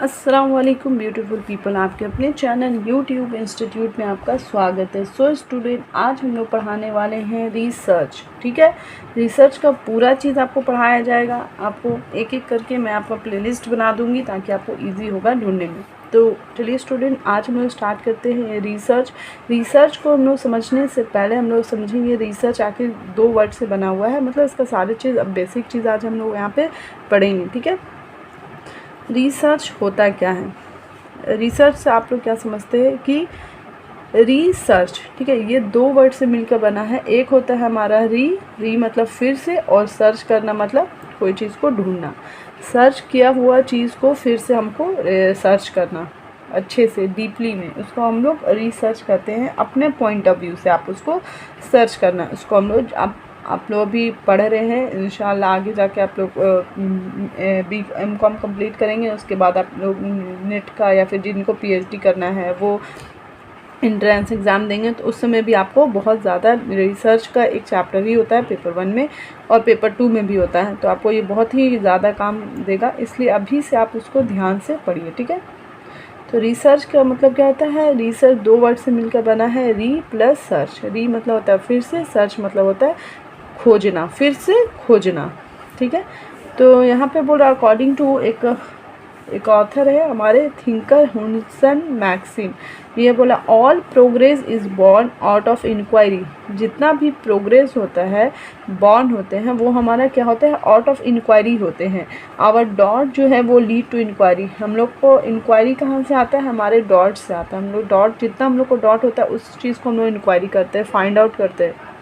अस्सलाम वालेकुम beautiful people, आपके अपने चैनल यूट्यूब इंस्टीट्यूट में आपका स्वागत है। सो स्टूडेंट, आज हम लोग पढ़ाने वाले हैं रिसर्च। ठीक है, रिसर्च का पूरा चीज़ आपको पढ़ाया जाएगा। आपको एक एक करके मैं आपका प्लेलिस्ट बना दूंगी ताकि आपको इजी होगा ढूंढने में। तो चलिए स्टूडेंट, आज हम लोग स्टार्ट करते हैं रिसर्च। रिसर्च को हम लोग समझने से पहले हम लोग समझेंगे रिसर्च आखिर दो वर्ड से बना हुआ है, मतलब इसका सारी चीज़, अब बेसिक चीज़ आज हम लोग यहाँ पे पढ़ेंगे। ठीक है, रिसर्च होता क्या है। रिसर्च से आप लोग क्या समझते हैं कि रिसर्च, ठीक है, ये दो वर्ड से मिलकर बना है। एक होता है हमारा री मतलब फिर से, और सर्च करना मतलब कोई चीज़ को ढूंढना। सर्च किया हुआ चीज़ को फिर से हमको सर्च करना अच्छे से डीपली में, उसको हम लोग रिसर्च करते हैं। अपने पॉइंट ऑफ व्यू से आप उसको सर्च करना, उसको हम लोग आप लोग अभी पढ़ रहे हैं। इंशाल्लाह आगे जाके आप लोग BCom कंप्लीट करेंगे, उसके बाद आप लोग नेट का या फिर जिनको PhD करना है वो एंट्रेंस एग्ज़ाम देंगे, तो उस समय भी आपको बहुत ज़्यादा रिसर्च का एक चैप्टर ही होता है पेपर 1 में, और पेपर 2 में भी होता है। तो आपको ये बहुत ही ज़्यादा काम देगा, इसलिए अभी से आप उसको ध्यान से पढ़िए। ठीक है, तो रिसर्च का मतलब क्या होता है। रिसर्च दो वर्ड से मिलकर बना है, री प्लस सर्च। री मतलब होता है फिर से, सर्च मतलब होता है खोजना, फिर से खोजना। ठीक है, तो यहाँ पे बोल रहा अकॉर्डिंग टू एक ऑथर है हमारे, थिंकर हुनसन मैक्सिम। ये बोला all progress is born out of inquiry. जितना भी प्रोग्रेस होता है, बॉर्न होते हैं, वो हमारा क्या होता है, आउट ऑफ इंक्वायरी होते हैं। आवर डॉट जो है वो लीड टू इंक्वायरी। हम लोग को इंक्वायरी कहाँ से आता है, हमारे डॉट से आता है। हम लोग डॉट, जितना हम लोग को डॉट होता है उस चीज़ को हम लोग इंक्वायरी करते हैं, फाइंड आउट करते हैं।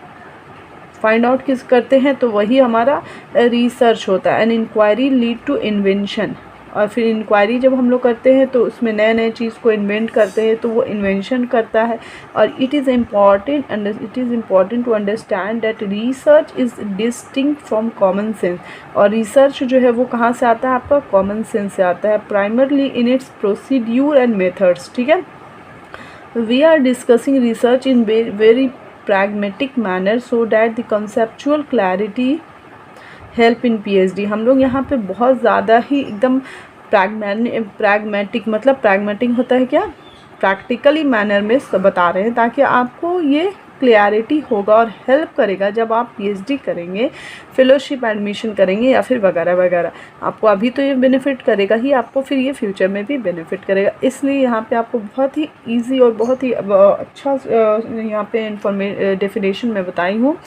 फाइंड आउट किस करते हैं, तो वही हमारा रिसर्च होता है। An inquiry lead to invention. और फिर इंक्वायरी जब हम लोग करते हैं तो उसमें नए नए चीज़ को इन्वेंट करते हैं, तो वो इन्वेंशन करता है। और it is important to understand that research is distinct from common sense. और रिसर्च जो है वो कहाँ से आता है, आपका कॉमन सेंस से आता है, primarily in its procedure and methods. ठीक है, we are discussing research in very pragmatic manner so that the conceptual clarity help in PhD। हम लोग यहाँ पे बहुत ज़्यादा ही एकदम pragmatic मतलब pragmatic होता है क्या, प्रैक्टिकली मैनर में बता रहे हैं, ताकि आपको ये क्लियरिटी होगा और हेल्प करेगा जब आप PhD करेंगे, फेलोशिप एडमिशन करेंगे या फिर वगैरह वगैरह। आपको अभी तो ये बेनिफिट करेगा ही, आपको फिर ये फ्यूचर में भी बेनिफिट करेगा। इसलिए यहाँ पे आपको बहुत ही इजी और बहुत ही अच्छा यहाँ पे डेफिनेशन में बताई हूँ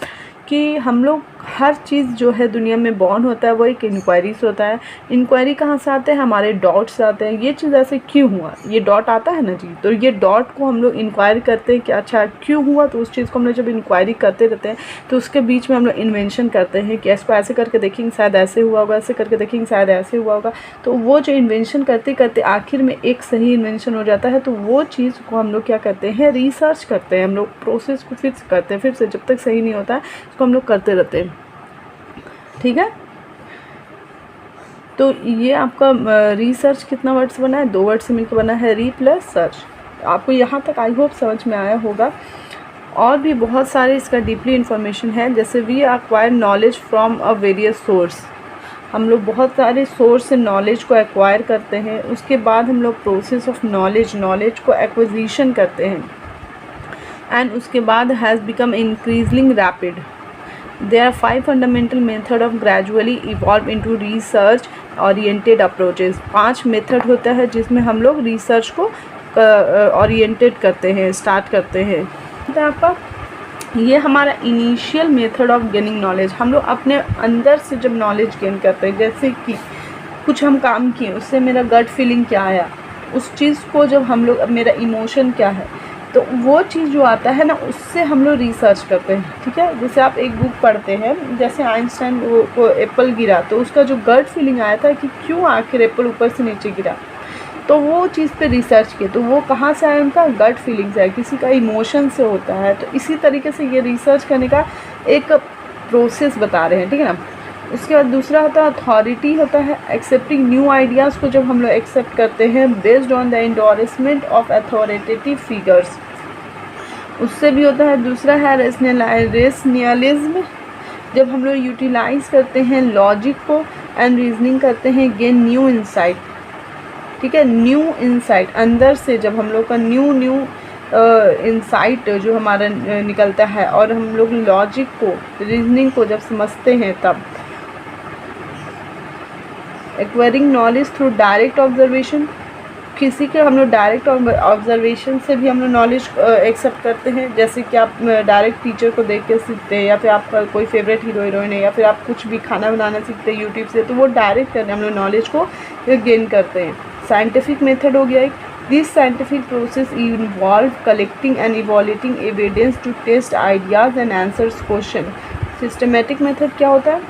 कि हम लोग हर चीज़ जो है दुनिया में बॉर्न होता है वो एक इंक्वायरी से होता है। इंक्वायरी कहाँ से आते हैं, हमारे डॉट से आते हैं। ये चीज़ ऐसे क्यों हुआ, ये डॉट आता है ना जी, तो ये डॉट को हम लोग इंक्वायरी करते हैं कि अच्छा क्यों हुआ, तो उस चीज़ को हम लोग जब इंक्वायरी करते रहते हैं तो उसके बीच में हम लोग इन्वेंशन करते हैं कि इसको ऐसे करके देखेंगे शायद ऐसे हुआ होगा, ऐसे करके देखेंगे शायद ऐसे हुआ होगा। तो वो जो इन्वेंशन करते करते आखिर में एक सही इन्वेंशन हो जाता है, तो वो चीज़ को हम लोग क्या करते हैं, रिसर्च करते हैं। हम लोग प्रोसेस को फिर से करते हैं, फिर से जब तक सही नहीं होता है उसको हम लोग करते रहते हैं। ठीक है, तो ये आपका रिसर्च कितना वर्ड से बना है, दो वर्ड से मिलकर बना है, री प्लस सर्च। आपको यहाँ तक आई होप समझ में आया होगा। और भी बहुत सारे इसका डीपली इन्फॉर्मेशन है, जैसे we acquire knowledge from a various source. हम लोग बहुत सारे सोर्स से नॉलेज को एक्वायर करते हैं, उसके बाद हम लोग प्रोसेस ऑफ नॉलेज को एक्विजिशन करते हैं, एंड उसके बाद has become increasing rapid. There are 5 fundamental methods of gradually evolve into research oriented approaches। 5 method होता है जिसमें हम लोग रिसर्च को ओरिएंटेड करते हैं, स्टार्ट करते हैं। तो आपका ये हमारा initial method of gaining knowledge. हम लोग अपने अंदर से जब नॉलेज गेन करते हैं, जैसे कि कुछ हम काम किए, उससे मेरा गट फीलिंग क्या आया, उस चीज़ को जब हम लोग, अब मेरा इमोशन क्या है, तो वो चीज़ जो आता है ना, उससे हम लोग रिसर्च करते हैं। ठीक है, जैसे आप एक बुक पढ़ते हैं, जैसे आइंस्टाइन को एप्पल गिरा तो उसका जो गट फीलिंग आया था कि क्यों आखिर एप्पल ऊपर से नीचे गिरा, तो वो चीज़ पे रिसर्च किए, तो वो कहाँ से आया, उनका गट फीलिंग से आया, किसी का इमोशन से होता है। तो इसी तरीके से ये रिसर्च करने का एक प्रोसेस बता रहे हैं। ठीक है ना, उसके बाद दूसरा होता है अथॉरिटी, होता है एक्सेप्टिंग न्यू आइडियाज़ को जब हम लोग एक्सेप्ट करते हैं based on the endorsement of authoritative figures, उससे भी होता है। दूसरा है रेशनलिज्म, जब हम लोग यूटिलाइज करते हैं लॉजिक को एंड रीजनिंग करते हैं, गेन न्यू इंसाइट। ठीक ठीक है। न्यू इंसाइट, अंदर से जब हम लोग का न्यू इंसाइट जो हमारा निकलता है और हम लोग लॉजिक को, रीजनिंग को जब समझते हैं तब। Acquiring knowledge through direct observation, किसी के हम लोग डायरेक्ट ऑब्जर्वेशन से भी हम लोग नॉलेज एक्सेप्ट करते हैं। जैसे कि आप डायरेक्ट टीचर को देख के सीखते हैं, या फिर आपका कोई फेवरेट हीरो हीरोइन है, या फिर आप कुछ भी खाना बनाना सीखते हैं यूट्यूब से, तो वो डायरेक्ट करने हम लोग नॉलेज को गेन करते हैं। साइंटिफिक मेथड हो गया एक। This scientific process involve collecting and evaluating evidence to test ideas and answers question. Systematic method क्या होता है?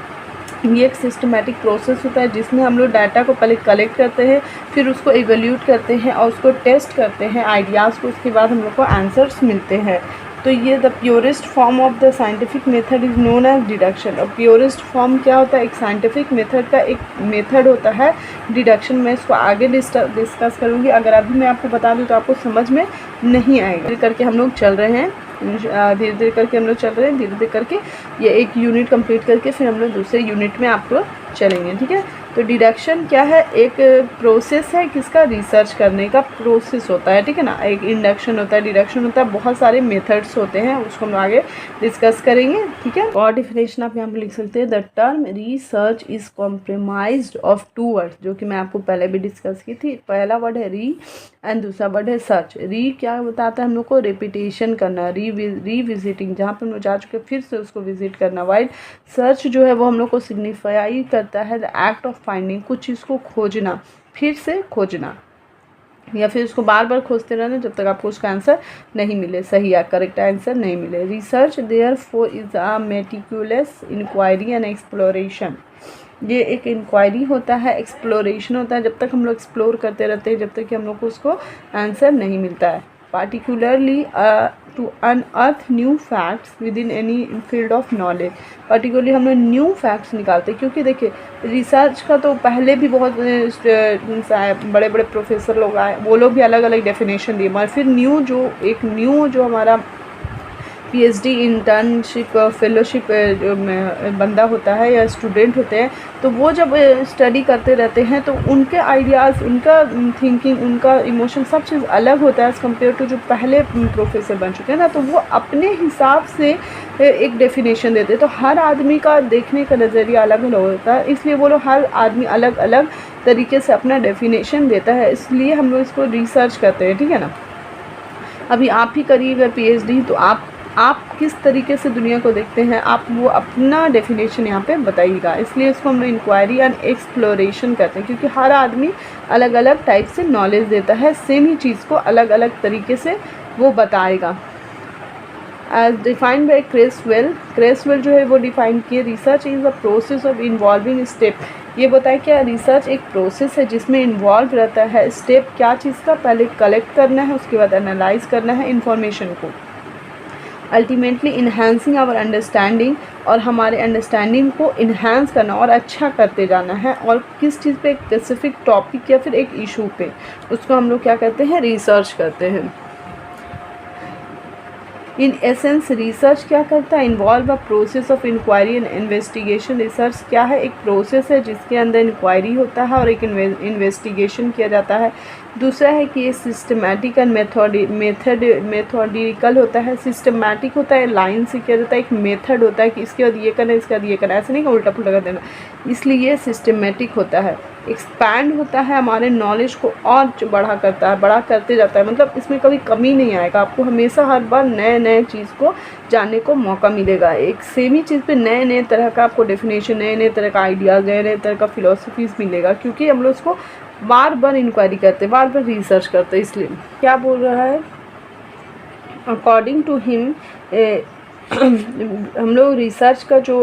ये एक सिस्टमेटिक प्रोसेस होता है जिसमें हम लोग डाटा को पहले कलेक्ट करते हैं, फिर उसको इवैल्यूएट करते हैं और उसको टेस्ट करते हैं आइडियाज़ को, उसके बाद हम लोग को आंसर्स मिलते हैं। तो ये the purest form of the scientific method is known as deduction. और प्योरेस्ट फॉर्म क्या होता है? एक साइंटिफिक मेथड का एक मेथड होता है डिडक्शन। मैं इसको आगे डिस्कस करूँगी। अगर अभी मैं आपको बता दूँ तो आपको समझ में नहीं आएगा। करके हम लोग चल रहे हैं, धीरे धीरे करके हम लोग चल रहे हैं, धीरे धीरे करके ये एक यूनिट कंप्लीट करके फिर हम लोग दूसरे यूनिट में आप लोग चलेंगे, ठीक है। तो डिडक्शन क्या है? एक प्रोसेस है किसका? रिसर्च करने का प्रोसेस होता है, ठीक है ना। एक इंडक्शन होता है, डिडक्शन होता है, बहुत सारे मेथड्स होते हैं, उसको हम आगे डिस्कस करेंगे, ठीक है। और डिफिनेशन आप यहाँ पर लिख सकते हैं, the term research is compromised of two words, जो कि मैं आपको पहले भी डिस्कस की थी। पहला वर्ड है री एंड दूसरा वर्ड है सर्च। री क्या बताता है? हम लोग को रिपीटेशन करना, रीविजिटिंग, जहाँ पे हम लोग जा चुके फिर से उसको विजिट करना। वाइल सर्च जो है वो हम लोग को सिग्निफाई करता है द एक्ट ऑफ फाइंडिंग, कुछ चीज़ को खोजना, फिर से खोजना, या फिर उसको बार बार खोजते रहना जब तक आपको उसका आंसर नहीं मिले, सही या करेक्ट आंसर नहीं मिले। Research therefore is a meticulous inquiry and exploration. ये एक इंक्वायरी होता है, एक्सप्लोरेशन होता है, जब तक हम लोग एक्सप्लोर करते रहते हैं जब तक कि हम लोग को उसको आंसर नहीं मिलता है। Particularly to unearth new facts with in any field of knowledge. Particularly हम लोग न्यू फैक्ट्स निकालते हैं, क्योंकि देखिए रिसर्च का तो पहले भी बहुत बड़े बड़े प्रोफेसर लोग आए, वो लोग भी अलग अलग डेफिनेशन दिए, मगर फिर न्यू जो हमारा पीएचडी, इंटर्नशिप, फेलोशिप जो बंदा होता है या स्टूडेंट होते हैं, तो वो जब स्टडी करते रहते हैं तो उनके आइडियाज़, उनका थिंकिंग, उनका इमोशन, सब चीज़ अलग होता है एज़ कम्पेयर टू जो पहले प्रोफेसर बन चुके हैं ना। तो वो अपने हिसाब से एक डेफिनेशन देते हैं। तो हर आदमी का देखने का नज़रिया अलग अलग होता है, इसलिए वो लोग हर आदमी अलग अलग तरीके से अपना डेफिनेशन देता है, इसलिए हम लोग इसको रिसर्च करते हैं, ठीक है ना। अभी आप ही करिएगा पीएचडी, तो आप किस तरीके से दुनिया को देखते हैं, आप वो अपना डेफिनेशन यहाँ पे बताइएगा। इसलिए इसको हम लोग इंक्वायरी एंड एक्सप्लोरेशन करते हैं, क्योंकि हर आदमी अलग अलग टाइप से नॉलेज देता है, सेम ही चीज़ को अलग अलग तरीके से वो बताएगा। एज डिफाइंड बाई क्रेसवेल जो है वो डिफाइन किए, research is a process of involving step. ये बताए क्या? रिसर्च एक प्रोसेस है जिसमें इन्वॉल्व रहता है स्टेप, क्या चीज़ का? पहले कलेक्ट करना है, उसके बाद एनालाइज करना है इन्फॉर्मेशन को, अल्टीमेटली इन्हांसिंग आवर अंडरस्टैंडिंग, और हमारे अंडरस्टैंडिंग को इन्हांस करना और अच्छा करते जाना है। और किस चीज़ पे? एक स्पेसिफिक टॉपिक या फिर एक इशू पे, उसको हम लोग क्या करते हैं? रिसर्च करते हैं। इन एसेंस रिसर्च क्या करता है? Involve a process of inquiry and investigation. Research क्या है? एक प्रोसेस है जिसके अंदर इंक्वायरी होता है और एक इन्वेस्टिगेशन किया जाता है। दूसरा है कि ये सिस्टमैटिक एंड मेथोडिकल होता है। सिस्टमैटिक होता है, लाइन से किया जाता है। एक मेथड होता है कि इसके बाद ये करना, इसके बाद ये करना, ऐसे नहीं कि उल्टा पुल्टा कर देना, इसलिए ये सिस्टमैटिक होता है। एक्सपैंड होता है, हमारे नॉलेज को और बड़ा करता है, बड़ा करते जाता है, मतलब इसमें कभी कमी नहीं आएगा, आपको हमेशा हर बार नए नए चीज़ को जानने को मौका मिलेगा। एक सेम ही चीज़ पे नए नए तरह का आपको डेफिनेशन, नए नए तरह का आइडियाज़, नए नए तरह का फिलोसफीज़ मिलेगा, क्योंकि हम लोग उसको बार बार इंक्वायरी करते, बार बार रिसर्च करते। इसलिए क्या बोल रहा है? अकॉर्डिंग टू हिम, हम लोग रिसर्च का जो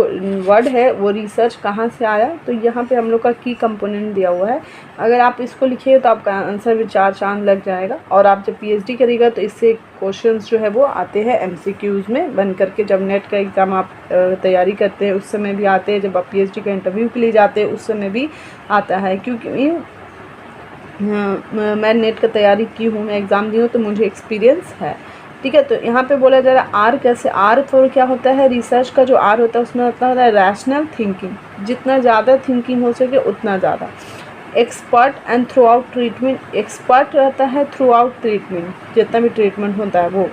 वर्ड है वो रिसर्च कहाँ से आया, तो यहाँ पे हम लोग का की कंपोनेंट दिया हुआ है। अगर आप इसको लिखिए तो आपका आंसर भी 4 चांद लग जाएगा। और आप जब पीएचडी करिएगा तो इससे क्वेश्चंस जो है वो आते हैं एमसीक्यूज़ में बन करके। जब नेट का एग्ज़ाम आप तैयारी करते हैं उस समय भी आते हैं, जब आप पीएचडी का इंटरव्यू के लिए जाते हैं उस समय भी आता है, क्योंकि मैं नेट का तैयारी की हूँ, मैं एग्ज़ाम दी हूँ, तो मुझे एक्सपीरियंस है, ठीक है। तो यहाँ पे बोला जा रहा है आर कैसे? आर फॉर क्या होता है? रिसर्च का जो आर होता है उसमें होता है रैशनल थिंकिंग, जितना ज़्यादा थिंकिंग हो सके उतना ज़्यादा। Expert and through out treatment, expert रहता है थ्रू आउट ट्रीटमेंट, जितना भी ट्रीटमेंट होता है वो।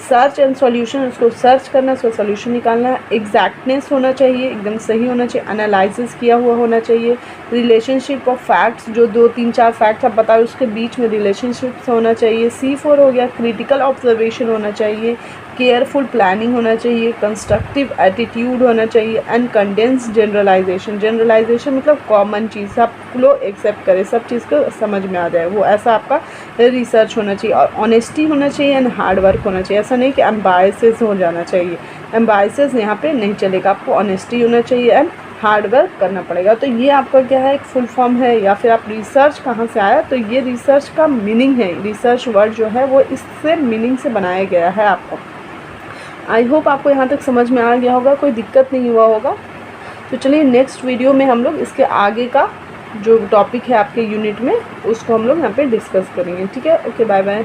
सर्च एंड सॉल्यूशन, उसको सर्च करना, उसका सॉल्यूशन निकालना है। एग्जैक्टनेस होना चाहिए, एकदम सही होना चाहिए, एनालिसिस किया हुआ होना चाहिए। रिलेशनशिप ऑफ फैक्ट्स, जो 2-3-4 फैक्ट्स आप बताओ उसके बीच में रिलेशनशिप्स होना चाहिए। C4 हो गया, क्रिटिकल ऑब्जर्वेशन होना चाहिए, केयरफुल प्लानिंग होना चाहिए, कंस्ट्रक्टिव एटीट्यूड होना चाहिए एंड कंडेंस जनरलाइजेशन। जनरलाइजेशन मतलब कॉमन चीज़, सब लोग एक्सेप्ट करें, सब चीज़ को समझ में आ जाए, वो ऐसा आपका रिसर्च होना चाहिए। और ऑनेस्टी होना चाहिए एंड हार्ड वर्क होना चाहिए। ऐसा नहीं कि एम्बायसेस हो जाना चाहिए, एम्बायसेस यहाँ पे नहीं चलेगा, आपको ऑनेस्टी होना चाहिए एंड हार्ड वर्क करना पड़ेगा। तो ये आपका क्या है, एक फुल फॉर्म है, या फिर आप रिसर्च कहाँ से आया, तो ये रिसर्च का मीनिंग है। रिसर्च वर्ड जो है वो इससे मीनिंग से बनाया गया है आपको। आई होप आपको यहाँ तक समझ में आ गया होगा, कोई दिक्कत नहीं हुआ होगा। तो चलिए नेक्स्ट वीडियो में हम लोग इसके आगे का जो टॉपिक है आपके यूनिट में, उसको हम लोग यहाँ पे डिस्कस करेंगे। ठीक है, ओके, बाय बाय।